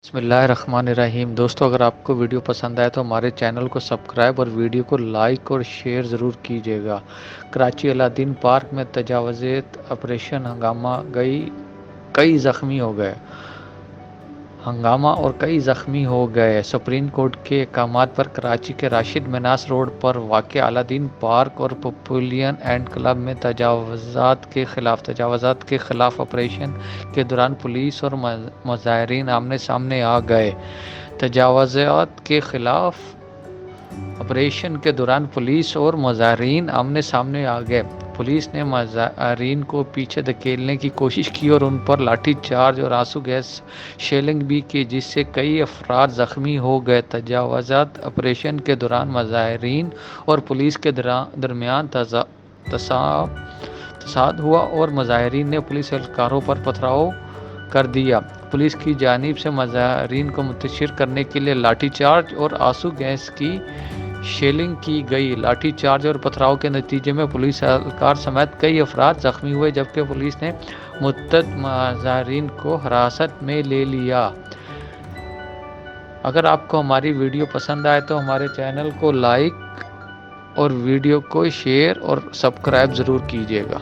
بسم اللہ الرحمن الرحیم دوستو، اگر آپ کو ویڈیو پسند آئے تو ہمارے چینل کو سبسکرائب اور ویڈیو کو لائک اور شیئر ضرور کیجیے گا۔ کراچی الادین پارک میں تجاوزات آپریشن ہنگامہ اور کئی زخمی ہو گئے۔ سپریم کورٹ کے احکامات پر کراچی کے راشد مناس روڈ پر واقع الادین پارک اور پویلین اینڈ کلب میں تجاوزات کے خلاف آپریشن کے دوران پولیس اور مظاہرین آمنے سامنے آ گئے۔ تجاوزات کے خلاف آپریشن کے دوران پولیس اور مظاہرین آمنے سامنے آ گئے۔ پولیس نے مظاہرین کو پیچھے دھکیلنے کی کوشش کی اور ان پر لاٹھی چارج اور آنسو گیس شیلنگ بھی کی، جس سے کئی افراد زخمی ہو گئے۔ تجاوزات آپریشن کے دوران مظاہرین اور پولیس کے درمیان تصادم ہوا اور مظاہرین نے پولیس اہلکاروں پر پتھراؤ کر دیا۔ پولیس کی جانب سے مظاہرین کو متاثر کرنے کے لیے لاٹھی چارج اور آنسو گیس کی شیلنگ کی گئی۔ لاٹھی چارج اور پتھراؤ کے نتیجے میں پولیس اہلکار سمیت کئی افراد زخمی ہوئے، جبکہ پولیس نے متعدد مظاہرین کو حراست میں لے لیا۔ اگر آپ کو ہماری ویڈیو پسند آئے تو ہمارے چینل کو لائک اور ویڈیو کو شیئر اور سبسکرائب ضرور کیجیے گا۔